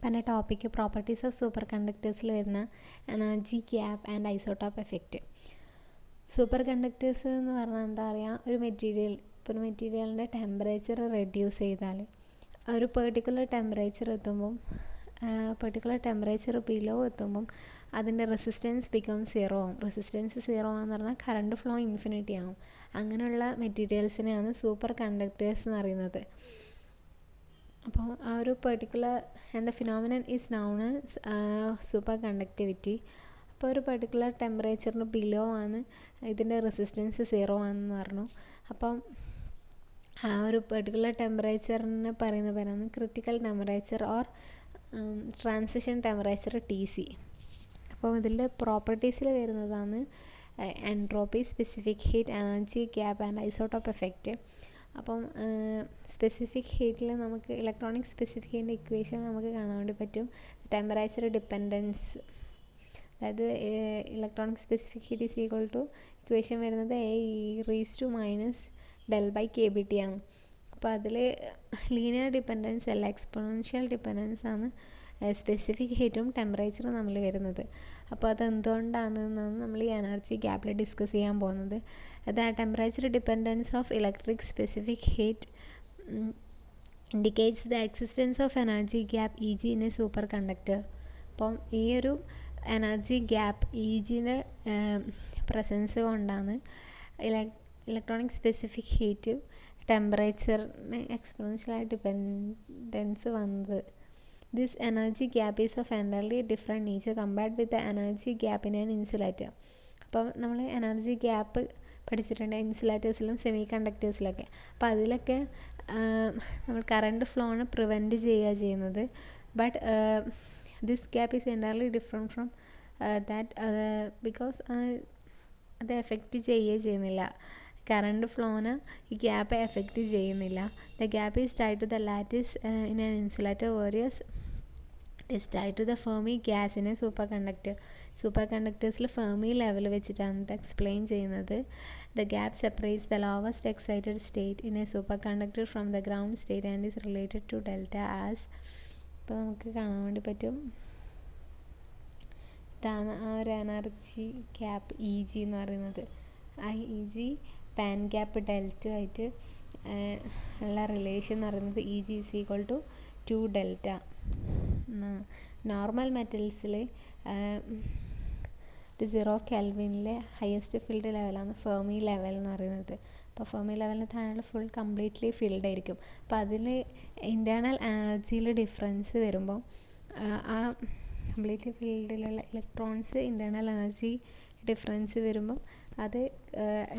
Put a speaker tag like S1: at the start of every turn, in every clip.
S1: പിന്നെ topic properties of super കണ്ടക്ടേഴ്സിൽ വരുന്ന energy gap and isotope effect. Super conductors എന്ന് പറഞ്ഞാൽ എന്താ പറയുക, ഒരു മെറ്റീരിയലിൻ്റെ ടെമ്പറേച്ചർ റെഡ്യൂസ് ചെയ്താൽ ഒരു പെർട്ടിക്കുലർ ടെമ്പറേച്ചർ ബിലോ എത്തുമ്പം അതിൻ്റെ റെസിസ്റ്റൻസ് ബിക്കം സീറോ ആവും. റെസിസ്റ്റൻസ് സീറോ ആണെന്ന് പറഞ്ഞാൽ കറണ്ട് ഫ്ലോ ഇൻഫിനിറ്റി ആവും. അങ്ങനെയുള്ള മെറ്റീരിയൽസിനെയാണ് സൂപ്പർ കണ്ടക്ടേഴ്സ് എന്ന് പറയുന്നത്. അപ്പോൾ ആ ഒരു particular phenomenon is noun as super conductivity. അപ്പോൾ ഒരു പെർട്ടിക്കുലർ ടെമ്പറേച്ചറിന് ബിലോ ആണ് ഇതിൻ്റെ റെസിസ്റ്റൻസ് സീറോ ആണെന്ന് പറഞ്ഞു. അപ്പം ആ ഒരു പെർട്ടിക്കുലർ ടെമ്പറേച്ചറിന് പറയുന്ന പേരാണ് critical temperature or transition temperature TC. അപ്പോൾ ഇതിൻ്റെ പ്രോപ്പർട്ടീസിൽ വരുന്നതാണ് entropy, specific heat, energy gap and isotope effect. അപ്പം സ്പെസിഫിക് ഹീറ്റിൽ നമുക്ക് ഇലക്ട്രോണിക് സ്പെസിഫിക് ഹീറ്റിൻ്റെ ഇക്വേഷൻ നമുക്ക് കാണാൻ വേണ്ടി പറ്റും. ടെമ്പറേച്ചർ ഡിപ്പെൻഡൻസ്, അതായത് electronic specific heat is equal to equation വരുന്നത് AE⁻∆KBT ആണ്. അപ്പോൾ അതിൽ ലീനിയർ ഡിപ്പെൻഡൻസ് അല്ല, എക്സ്പോണൻഷ്യൽ ഡിപ്പെൻഡൻസ് ആണ് സ്പെസിഫിക് ഹീറ്റും ടെമ്പറേച്ചറും തമ്മിൽ വരുന്നത്. അപ്പോൾ അതെന്തുകൊണ്ടാണെന്നാണ് നമ്മൾ ഈ എനർജി ഗ്യാപ്പിൽ ഡിസ്കസ് ചെയ്യാൻ പോകുന്നത്. അത് temperature dependence of electric specific heat indicates the existence of energy gap EG in a super conductor. അപ്പം ഈ ഒരു എനർജി ഗ്യാപ്പ് EGയുടെ പ്രസൻസ് കൊണ്ടാണ് ഇലക്ട്രോണിക് സ്പെസിഫിക് ഹീറ്റ് ടെമ്പറേച്ചറിന് എക്സ്പോണൻഷ്യലായി ഡിപ്പെൻഡൻസ് വന്നത്. This energy gap is of entirely different nature compared with the energy gap in an insulator. അപ്പം നമ്മൾ energy gap പഠിച്ചിട്ടുണ്ട് ഇൻസുലേറ്റേഴ്സിലും semi കണ്ടക്ടേഴ്സിലൊക്കെ. അപ്പോൾ അതിലൊക്കെ നമ്മൾ കറണ്ട് ഫ്ലോനെ പ്രിവെൻറ്റ് ചെയ്യുക ചെയ്യുന്നത്. But this gap is entirely different from that, because അത് എഫക്റ്റ് ചെയ്യുന്നില്ല. കറണ്ട് ഫ്ലോന് ഈ ഗ്യാപ്പ് എഫക്റ്റ് ചെയ്യുന്നില്ല. The gap is tied to the lattice in an insulator whereas it is tied to the Fermi gas in a superconductor. സൂപ്പർ കണ്ടക്ടേഴ്സിൽ Fermi level വെച്ചിട്ടാണ് ഇത് explain ചെയ്യുന്നത്. The gap separates the lowest excited state in a superconductor from the ground state and is related to delta as. ഇപ്പോൾ നമുക്ക് കാണാൻ വേണ്ടി പറ്റും, ഇതാണ് ആ ഒരു എനർജി ഗ്യാപ്പ് EG എന്ന് പറയുന്നത്. ആ EG പാൻ ഗ്യാപ്പ് ഡെൽറ്റയുമായിട്ട് ഉള്ള റിലേഷൻ എന്ന് പറയുന്നത് EG is equal to 2 delta. Normal മെറ്റൽസിൽ 0 കെൽവിനിലെ ഹയസ്റ്റ് ഫീൽഡ് ലെവലാണ് ഫെർമി ലെവൽ എന്ന് പറയുന്നത്. അപ്പോൾ ഫെർമി ലെവലിന് താഴെ ഫുൾ കംപ്ലീറ്റ്ലി ഫിൽഡ് ആയിരിക്കും. അപ്പോൾ അതിൽ ഇൻറ്റേർണൽ എനർജിയിൽ ഡിഫറൻസ് വരുമ്പോൾ ആ കംപ്ലീറ്റ്ലി ഫീൽഡിലുള്ള ഇലക്ട്രോൺസ് ഇൻറ്റേർണൽ എനർജി ഡിഫറൻസ് വരുമ്പം അത്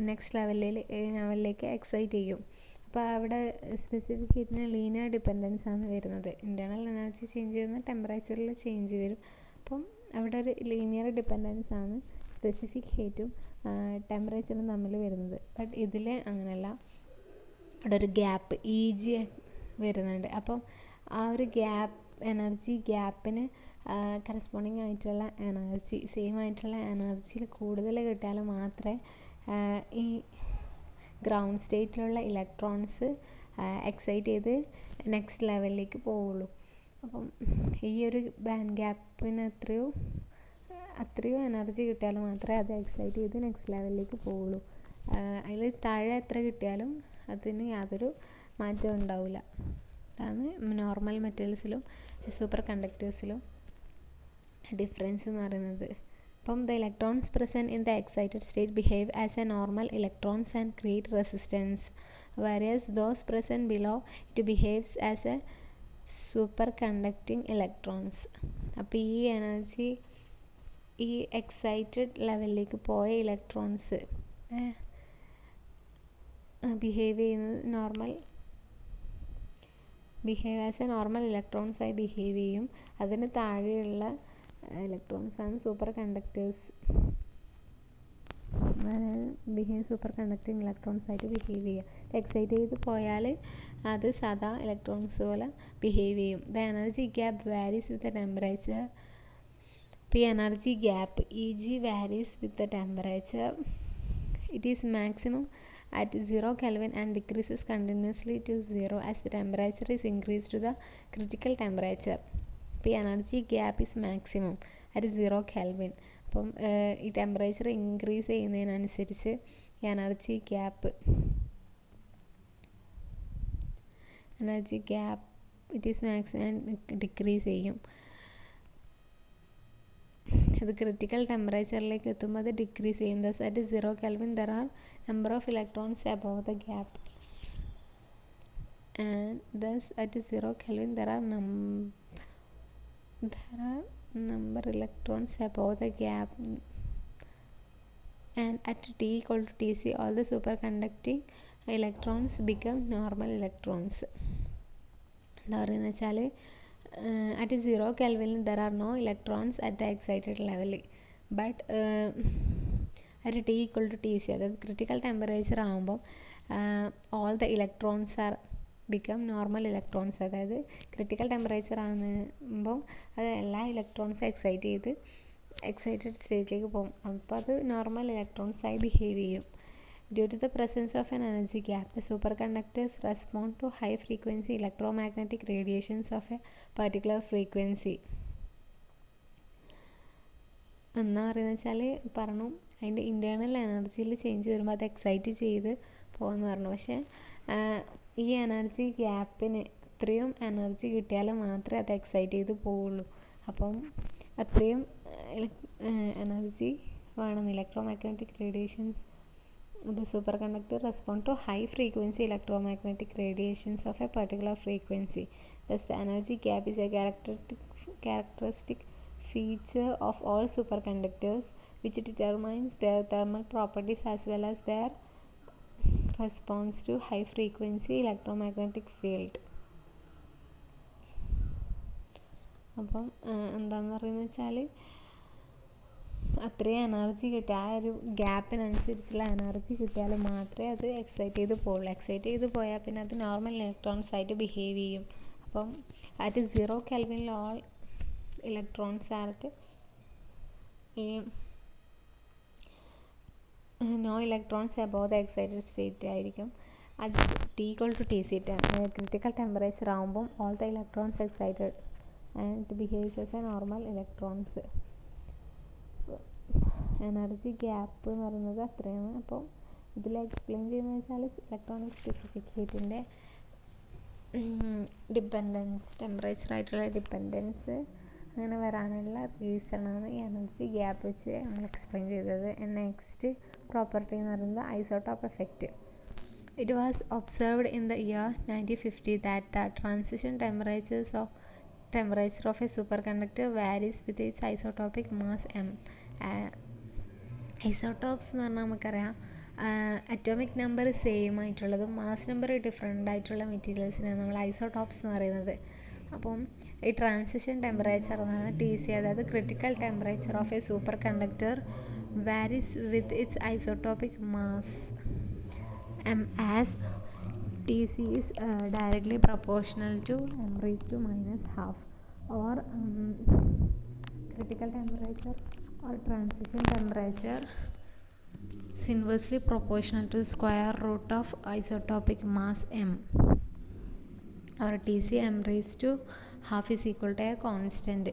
S1: നെക്സ്റ്റ് ലെവലിലേക്ക് എക്സൈറ്റ് ചെയ്യും. അപ്പോൾ അവിടെ സ്പെസിഫിക് ഹീറ്റിന് ലീനിയർ ഡിപ്പെൻഡൻസ് ആണ് വരുന്നത്. ഇൻറ്റേർണൽ എനർജി ചേഞ്ച് ചെയ്യുന്ന ടെമ്പറേച്ചറിൽ ചേഞ്ച് വരും. അപ്പം അവിടെ ഒരു ലീനിയർ ഡിപ്പെൻഡൻസ് ആണ് സ്പെസിഫിക് ഹീറ്റും ടെമ്പറേച്ചറും തമ്മിൽ വരുന്നത്. ബട്ട് ഇതിൽ അങ്ങനെയല്ല, അവിടെ ഒരു ഗ്യാപ്പ് EG വരുന്നുണ്ട്. അപ്പം ആ ഒരു എനർജി ഗ്യാപ്പിന് കറസ്പോണ്ടിങ് ആയിട്ടുള്ള എനർജി, സെയിം ആയിട്ടുള്ള എനർജിയിൽ കൂടുതൽ കിട്ടിയാൽ മാത്രമേ ഈ ഗ്രൗണ്ട് സ്റ്റേറ്റിലുള്ള ഇലക്ട്രോൺസ് എക്സൈറ്റ് ചെയ്ത് നെക്സ്റ്റ് ലെവലിലേക്ക് പോവുള്ളൂ. അപ്പം ഈ ഒരു ബാൻഡ് ഗ്യാപ്പിന് അത്രയോ എനർജി കിട്ടിയാൽ മാത്രമേ അത് എക്സൈറ്റ് ചെയ്ത് നെക്സ്റ്റ് ലെവലിലേക്ക് പോവുള്ളൂ. അതിൽ താഴെ എത്ര കിട്ടിയാലും അതിന് യാതൊരു മാറ്റവും ഉണ്ടാവില്ല. അതാണ് നോർമൽ മെറ്റൽസിലും സൂപ്പർ കണ്ടക്ടേഴ്സിലും ഡിഫറൻസ് എന്ന് പറയുന്നത്. അപ്പം the electrons present in the excited state behave as a normal electrons and create resistance, whereas those present below it behaves as a super conducting electrons. അപ്പോൾ ഈ എനർജി ഈ എക്സൈറ്റഡ് ലെവലിലേക്ക് പോയ electrons behave as a normal ഇലക്ട്രോൺസായി behave ചെയ്യും. അതിന് താഴെയുള്ള ഇലക്ട്രോൺസാണ് super conductors, super conducting electrons ആയിട്ട് ബിഹേവ് ചെയ്യുക. എക്സൈറ്റ് ചെയ്ത് പോയാൽ അത് സാധാ ഇലക്ട്രോൺസ് പോലെ ബിഹേവ് ചെയ്യും. The energy gap varies with the temperature. ഇപ്പോൾ ഈ energy gap EG varies with the temperature. It is maximum at 0 Kelvin and decreases continuously to 0 as the temperature is increased to the critical temperature. അപ്പോൾ ഈ energy gap is maximum at 0 Kelvin. അപ്പം ഈ temperature increase ചെയ്യുന്നതിനനുസരിച്ച് energy gap it is maximum decrease ചെയ്യും. അത് critical ടെമ്പറേച്ചറിലേക്ക് എത്തുമ്പോൾ അത് ഡിക്രീസ് ചെയ്യും. Thus at 0 Kelvin there are number of electrons above the gap and thus at 0 Kelvin there are number electrons above the gap, and at T equal to Tc all the superconducting electrons become normal electrons. എന്താ പറയുന്നത് വെച്ചാൽ at 0 Kelvin there are no electrons at the excited level, but at T equal to Tc അതായത് critical temperature ആകുമ്പം all the electrons are become normal electrons. അതായത് critical temperature ആകുമ്പോൾ അത് എല്ലാ ഇലക്ട്രോൺസും എക്സൈറ്റഡ് സ്റ്റേറ്റിലേക്ക് പോകും. അപ്പോൾ അത് നോർമൽ ഇലക്ട്രോൺസായി ബിഹേവ് ചെയ്യും. Due to the presence of an energy gap the superconductors respond to high frequency electromagnetic radiations of a particular frequency. എന്നാ പറയുന്നത് വെച്ചാൽ പറഞ്ഞു അതിൻ്റെ ഇൻറ്റേർണൽ എനർജിയിൽ ചേഞ്ച് വരുമ്പോൾ അത് എക്സൈറ്റ് ചെയ്ത് പോകുമെന്ന് പറഞ്ഞു. പക്ഷേ ഈ എനർജി ഗ്യാപ്പിന് അത്രയും എനർജി കിട്ടിയാൽ മാത്രമേ അത് എക്സൈറ്റ് ചെയ്ത് പോവുള്ളൂ. അപ്പം അത്രയും എനർജി വേണം. Electromagnetic radiations the superconductor respond to high frequency electromagnetic radiations of a particular frequency. Thus the energy gap is a characteristic feature of all superconductors which determines their thermal properties as well as their response to high frequency electromagnetic field. അപ്പം എന്താണെന്ന് പറയുന്നത് വെച്ചാൽ അത്രയും energy കിട്ടുക, ആ ഒരു ഗ്യാപ്പിനനുസരിച്ചുള്ള energy കിട്ടിയാൽ മാത്രമേ അത് എക്സൈറ്റ് ചെയ്ത് പോവുള്ളൂ. എക്സൈറ്റ് ചെയ്ത് പോയാൽ പിന്നെ അത് നോർമൽ ഇലക്ട്രോൺസ് ആയിട്ട് ബിഹേവ് ചെയ്യും. അപ്പം അറ്റ് 0 കെൽവിനിൽ ഓൾ ഇലക്ട്രോൺസ് ആയിട്ട് no electrons above the excited state ആയിരിക്കും. അത് T equal to Tc critical temperature ആകുമ്പം all the electrons excited and it behaves as a normal electrons. Energy gap എന്ന് പറയുന്നത് അത്രയാണ്. അപ്പം ഇതിൽ എക്സ്പ്ലെയിൻ ചെയ്യുന്നത് വെച്ചാൽ ഇലക്ട്രോണിക് സ്പെസിഫിക് ഹീറ്റിൻ്റെ ഡിപ്പെൻഡൻസ്, ടെമ്പറേച്ചറായിട്ടുള്ള ഡിപ്പെൻഡൻസ് അങ്ങനെ വരാനുള്ള റീസണാണ് ഈ എനർജി ഗ്യാപ്പ് വെച്ച് നമ്മൾ എക്സ്പ്ലെയിൻ ചെയ്തത്. നെക്സ്റ്റ് പ്രോപ്പർട്ടി എന്ന് പറയുന്നത് isotope effect. It was observed in the year 1950 that the transition temperature of a superconductor varies with its isotopic mass m. Isotopes എന്ന് പറഞ്ഞാൽ നമുക്കറിയാം അറ്റോമിക് നമ്പർ സെയിം ആയിട്ടുള്ളതും മാസ് നമ്പർ ഡിഫറെൻ്റ് ആയിട്ടുള്ള മെറ്റീരിയൽസിനാണ് നമ്മൾ isotopes എന്ന് പറയുന്നത്. അപ്പം ഈ ട്രാൻസിഷൻ ടെമ്പറേച്ചർ എന്ന് പറയുന്നത് TC അതായത് critical temperature of A super conductor varies with its isotopic mass m as Tc is directly proportional to m raised to minus half, or critical temperature or transition temperature is inversely proportional to the square root of isotopic mass m, or Tc m raised to half is equal to a constant.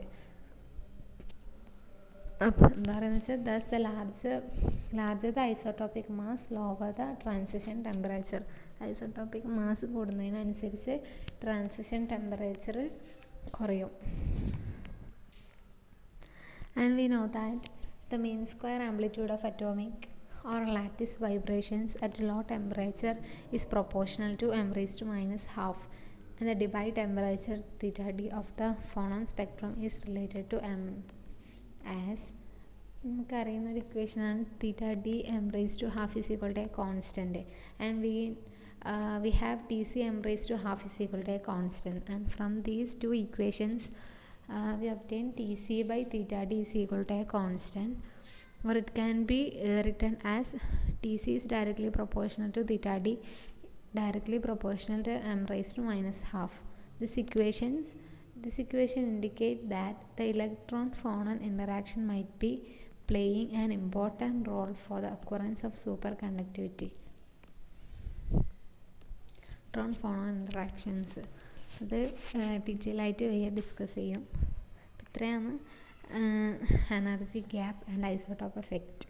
S1: അപ്പോൾ എന്താ പറയുന്നത് വെച്ചാൽ thus the larger the isotopic mass lower the transition temperature. Isotopic mass കൂടുന്നതിനനുസരിച്ച് transition temperature കുറയും. And we know that the mean square amplitude of atomic or lattice vibrations at low temperature is proportional to m raised to minus half, and the Debye temperature theta d of the phonon spectrum is related to m as നമുക്കറിയുന്ന ഒരു ഇക്വേഷനാണ് theta D M raise to half is equal to a constant, and we have Tc m raised to half is equal to a constant, and from these two equations we obtain Tc by theta d is equal to a constant, or it can be written as Tc is directly proportional to theta d directly proportional to m raised to minus half. This equation indicate that the electron phonon interaction might be playing an important role for the occurrence of superconductivity. Electron ഫോണോ interactions അത് detail ആയിട്ട് discuss ചെയ്യും. ഇത്രയാണ് energy gap and isotope effect.